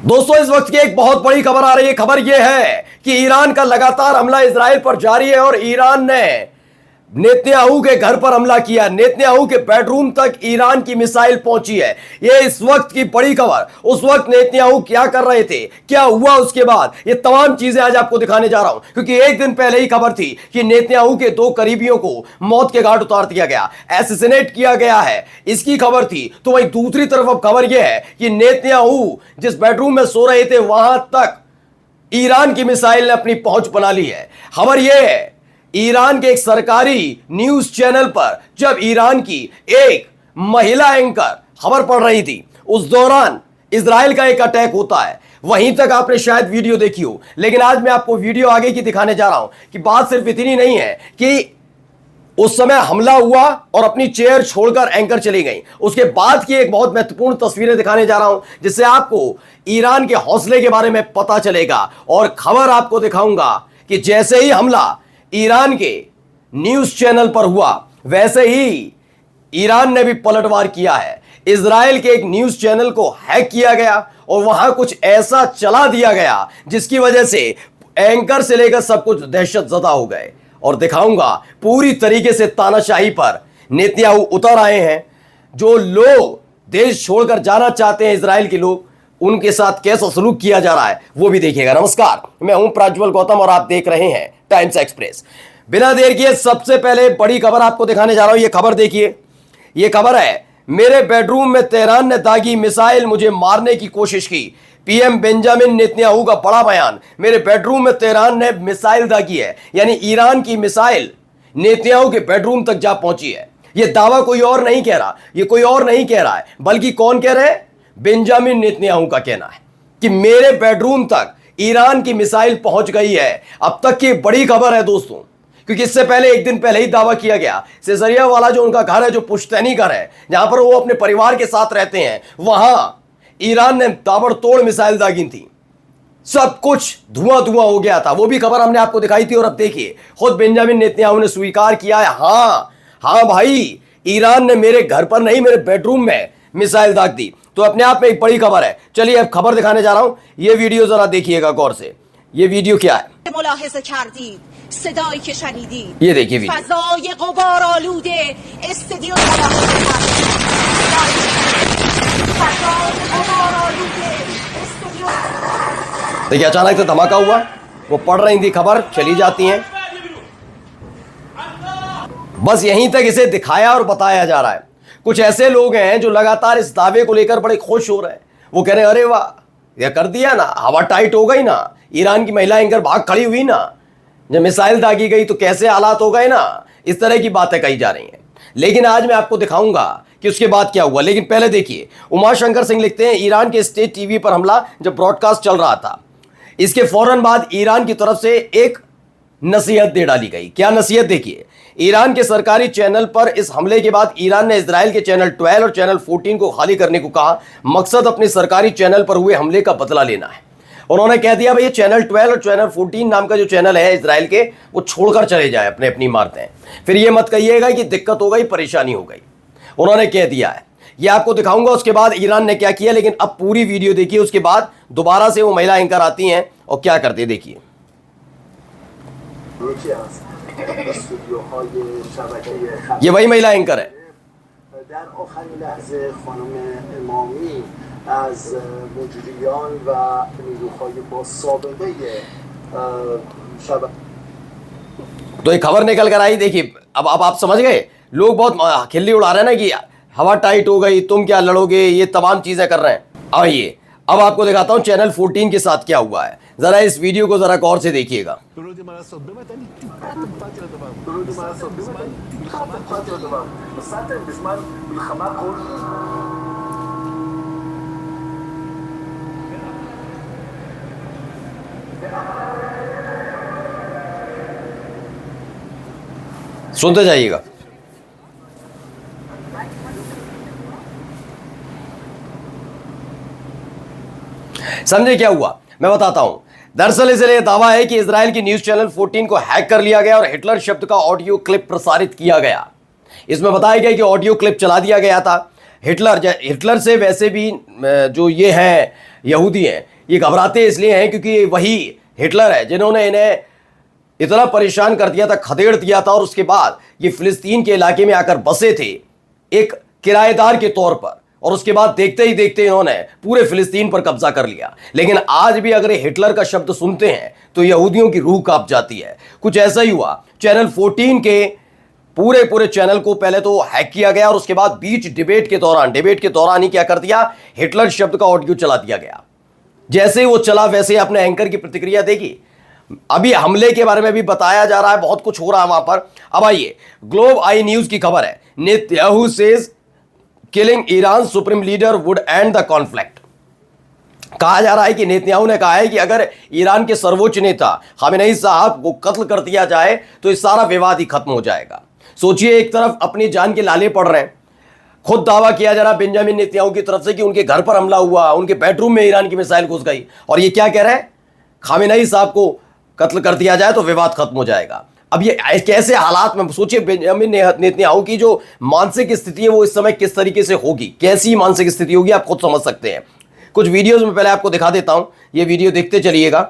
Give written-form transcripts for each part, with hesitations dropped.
दोस्तों, इस वक्त की एक बहुत बड़ी खबर आ रही है। खबर यह है कि ईरान का लगातार हमला इजराइल पर जारी है और ईरान ने नेतन्याहू के घर पर हमला किया। नेतन्याहू के बेडरूम तक ईरान की मिसाइल पहुंची है। यह इस वक्त की बड़ी खबर। उस वक्त नेतन्याहू क्या कर रहे थे, क्या हुआ उसके बाद, ये तमाम चीजें आज आपको दिखाने जा रहा हूं, क्योंकि एक दिन पहले ही खबर थी कि नेतन्याहू के 2 करीबियों को मौत के घाट उतार दिया गया, एसिसिनेट किया गया है, इसकी खबर थी। तो वहीं दूसरी तरफ अब खबर यह है कि नेतन्याहू जिस बेडरूम में सो रहे थे वहां तक ईरान की मिसाइल ने अपनी पहुंच बना ली है। खबर यह है ईरान के एक सरकारी न्यूज चैनल पर जब ईरान की एक महिला एंकर खबर पढ़ रही थी, उस दौरान इजराइल का एक अटैक होता है। वहीं तक आपने शायद वीडियो देखी हो, लेकिन आज मैं आपको वीडियो आगे की दिखाने जा रहा हूं कि बात सिर्फ इतनी नहीं है कि उस समय हमला हुआ और अपनी चेयर छोड़कर एंकर चली गई। उसके बाद की एक बहुत महत्वपूर्ण तस्वीरें दिखाने जा रहा हूं, जिससे आपको ईरान के हौसले के बारे में पता चलेगा। और खबर आपको दिखाऊंगा कि जैसे ही हमला ईरान के न्यूज चैनल पर हुआ, वैसे ही ईरान ने भी पलटवार किया है। इजराइल के एक न्यूज चैनल को हैक किया गया और वहां कुछ ऐसा चला दिया गया जिसकी वजह से एंकर से लेकर सब कुछ दहशतजदा हो गए। और दिखाऊंगा पूरी तरीके से तानाशाही पर नेतन्याहू उतर आए हैं। जो लोग देश छोड़कर जाना चाहते हैं, इजराइल के लोग, उनके साथ कैसा सलूक किया जा रहा है वो भी देखिएगा। नमस्कार, मैं हूं प्रज्वल गौतम और आप देख रहे हैं टाइम्स एक्सप्रेस। बिना देर किए सबसे पहले बड़ी खबर आपको दिखाने जा रहा हूं। ये खबर देखिए। ये खबर है, मेरे बेडरूम में तेहरान ने दागी मिसाइल, मुझे मारने की कोशिश की। पीएम बेंजामिन नेतन्याहू का बड़ा बयान, मेरे बेडरूम में तेहरान ने मिसाइल दागी है। यानी ईरान की मिसाइल नेतन्याहू के बेडरूम तक जा पहुंची है। यह दावा कोई और नहीं कह रहा, यह कोई और नहीं कह रहा है, बल्कि कौन कह रहे हैं? बेंजामिन नेतन्याहू का कहना है कि मेरे बेडरूम तक ईरान की मिसाइल पहुंच गई है। अब तक की बड़ी खबर है दोस्तों, क्योंकि इससे पहले एक दिन पहले ही दावा किया गया, सिजरिया वाला जो उनका घर है, जो पुश्तैनी घर है, जहां पर वो अपने परिवार के साथ रहते हैं, वहां ईरान ने ताबड़तोड़ मिसाइल दागी थी। सब कुछ धुआं धुआं हो गया था। वो भी खबर हमने आपको दिखाई थी। और अब देखिए, खुद बेंजामिन नेतन्याहू ने स्वीकार किया है, हाँ भाई, ईरान ने मेरे घर पर नहीं, मेरे बेडरूम में मिसाइल दाग दी। तो अपने आप में एक बड़ी खबर है। चलिए अब खबर दिखाने जा रहा हूं। ये वीडियो जरा देखिएगा गौर से। ये वीडियो क्या है, ये देखिए वीडियो। देखिए, अचानक से धमाका हुआ, वो पढ़ रही थी खबर, चली जाती हैं। बस यहीं तक इसे दिखाया और बताया जा रहा है। कुछ ऐसे लोग हैं जो लगातार इस दावे को लेकर बड़े खुश हो रहे हैं। वो कह रहे हैं, अरे वाह, ये कर दिया ना, हवा टाइट हो गई ना, ईरान की महिला एंकर भाग खड़ी हुई ना, जब मिसाइल दागी गई तो कैसे हालात हो गए ना। इस तरह की बातें कही जा रही हैं। लेकिन आज मैं आपको दिखाऊंगा कि उसके बाद क्या हुआ। लेकिन पहले देखिए, उमाशंकर सिंह लिखते हैं, ईरान के स्टेट टीवी पर हमला जब ब्रॉडकास्ट चल रहा था, इसके फौरन बाद ईरान की तरफ से एक नसीहत दे डाली गई। क्या नसीहत? देखिए, ईरान के सरकारी चैनल पर इस हमले के बाद ईरान ने इजराइल के चैनल 12 और चैनल 14 को खाली करने को कहा। मकसद अपने सरकारी चैनल पर हुए हमले का बदला लेना है। उन्होंने कह दिया, भाई ये चैनल 12 और चैनल 14 नाम का जो चैनल है इजराइल के, वो छोड़कर चले जाए अपने अपनी इमारतें। फिर ये मत कहिएगा कि दिक्कत हो गई, परेशानी हो गई। उन्होंने कह दिया है। ये आपको दिखाऊंगा उसके बाद ईरान ने क्या किया। लेकिन अब पूरी वीडियो देखिए। उसके बाद दोबारा से वो महिला एंकर आती हैं और क्या करती है, देखिए। ये वही महिला एंकर है। तो एक खबर निकल कर आई। देखिए, अब आप समझ गए। लोग बहुत खिल्ली उड़ा रहे हैं ना कि हवा टाइट हो गई, तुम क्या लड़ोगे, ये तमाम चीजें कर रहे हैं। आइए अब आपको दिखाता हूं चैनल 14 के साथ क्या हुआ है। जरा इस वीडियो को जरा गौर से देखिएगा। सुनते जाइएगा। समझे क्या हुआ? मैं बताता हूं। दरअसल इसलिए दावा है कि इजराइल की न्यूज चैनल 14 को हैक कर लिया गया और हिटलर शब्द का ऑडियो क्लिप प्रसारित किया गया। इसमें बताया गया कि ऑडियो क्लिप चला दिया गया था। हिटलर से वैसे भी जो ये हैं यहूदी हैं, ये घबराते इसलिए हैं क्योंकि ये वही हिटलर है जिन्होंने इन्हें इतना परेशान कर दिया था, खदेड़ दिया था, और उसके बाद ये फिलिस्तीन के इलाके में आकर बसे थे एक किराएदार के तौर पर, और उसके बाद देखते ही देखते इन्होंने पूरे फिलिस्तीन पर कब्जा कर लिया। लेकिन आज भी अगर हिटलर का शब्द सुनते हैं तो यहूदियों की रूह कांप जाती है। कुछ ऐसा ही हुआ। चैनल 14 के पूरे चैनल को पहले तो हैक किया गया और उसके बाद बीच डिबेट के दौरान ही क्या कर दिया, हिटलर शब्द का ऑडियो चला दिया गया। जैसे वो चला वैसे अपने एंकर की प्रतिक्रिया देगी। अभी हमले के बारे में भी बताया जा रहा है, बहुत कुछ हो रहा है वहां पर। अब आइए, ग्लोब आई न्यूज की खबर है, Netanyahu says killing Iran supreme leader would and the conflict. कहा जा रहा है कि नेतन्याहू ने कहा है कि अगर ईरान के सर्वोच्च नेता खामेनेई साहब को कत्ल कर दिया जाए तो इस सारा विवाद ही खत्म हो जाएगा। सोचिए, एक तरफ अपनी जान के लाले पड़ रहे हैं, खुद दावा किया जा रहा बेंजामिन नेतन्याहू की तरफ से कि उनके घर पर हमला हुआ, उनके बेडरूम में ईरान की मिसाइल घुस गई, और ये क्या कह रहे हैं, खामेनेई साहब को कत्ल कर दिया जाए तो विवाद खत्म हो जाएगा। अब ये कैसे हालात में सोचिए, बेंजामिन नेतन्याहू की जो मानसिक स्थिति है वो इस समय किस तरीके से होगी, कैसी मानसिक स्थिति होगी, आप खुद समझ सकते हैं। कुछ वीडियोस में पहले आपको दिखा देता हूं, ये वीडियो देखते चलिएगा।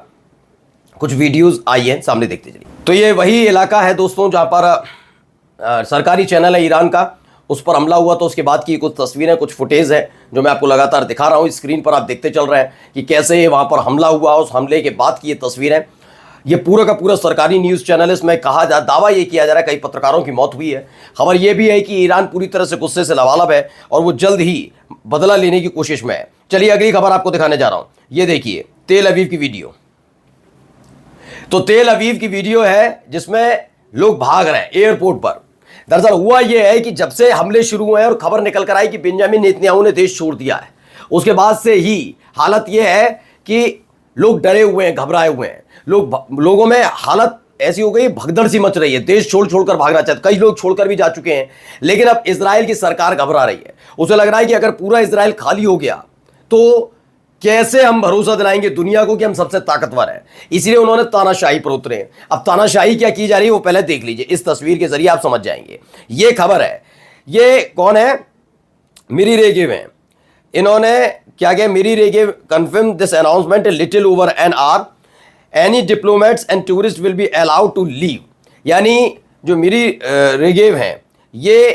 कुछ वीडियोस आई हैं सामने, देखते चलिए। तो ये वही इलाका है दोस्तों जहां पर सरकारी चैनल है ईरान का, उस पर हमला हुआ। तो उसके बाद की कुछ तस्वीरें, कुछ फुटेज है जो मैं आपको लगातार दिखा रहा हूँ। स्क्रीन पर आप देखते चल रहे हैं कि कैसे वहां पर हमला हुआ, उस हमले के बाद की ये तस्वीरें। ये पूरा का पूरा सरकारी न्यूज़ चैनल है। इसमें दावा ये किया जा रहा है कई पत्रकारों की मौत हुई है। खबर ये भी है कि ईरान पूरी तरह से गुस्से से लबालब है और वो जल्द ही बदला लेने की कोशिश में है। चलिए अगली खबर आपको दिखाने जा रहा हूं। ये देखिए तेल अवीव की वीडियो। तो तेल अवीव की वीडियो है जिसमें लोग भाग रहे हैं एयरपोर्ट पर। दरअसल हुआ यह है कि जब से हमले शुरू हुए हैं और खबर निकल कर आई कि बेंजामिन नेतन्याहू ने देश छोड़ दिया है, उसके बाद से ही हालत यह है कि लोग डरे हुए हैं, घबराए हुए हैं। लोगों में हालत ऐसी हो गई, भगदड़ सी मच रही है, देश छोड़कर भागना चाहते। कई लोग छोड़कर भी जा चुके हैं। लेकिन अब इजराइल की सरकार घबरा रही है। उसे लग रहा है कि अगर पूरा इजराइल खाली हो गया तो कैसे हम भरोसा दिलाएंगे दुनिया को कि हम सबसे ताकतवर हैं। इसलिए उन्होंने तानाशाही पर उतरे। अब तानाशाही क्या की जा रही है वो पहले देख लीजिए, इस तस्वीर के जरिए आप समझ जाएंगे। ये खबर है, ये कौन है, मिरी रेगेव हैं। इन्होंने क्या किया, Miri Regev confirm this announcement a little over an hour, any diplomats and tourist will be allowed to leave. यानी जो मिरी रेगेव हैं ये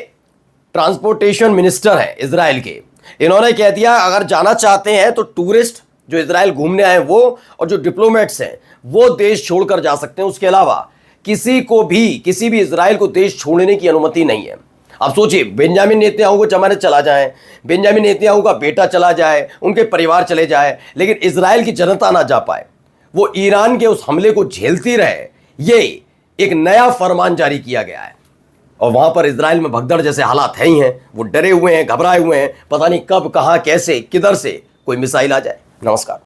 ट्रांसपोर्टेशन मिनिस्टर हैं इजराइल के। इन्होंने कह दिया अगर जाना चाहते हैं तो टूरिस्ट जो इजराइल घूमने आए वो, और जो डिप्लोमेट्स हैं वो देश छोड़कर जा सकते हैं। उसके अलावा किसी भी इजराइल को देश छोड़ने की अनुमति नहीं है। अब सोचिए, बेंजामिन नेतन्याहू को जमानत चला जाए, बेंजामिन नेतन्याहू का बेटा चला जाए, उनके परिवार चले जाए, लेकिन इजराइल की जनता ना जा पाए, वो ईरान के उस हमले को झेलती रहे, ये एक नया फरमान जारी किया गया है। और वहां पर इजराइल में भगदड़ जैसे हालात है ही हैं। वो डरे हुए हैं, घबराए हुए हैं, पता नहीं कब, कहां, कैसे, किधर से कोई मिसाइल आ जाए। नमस्कार।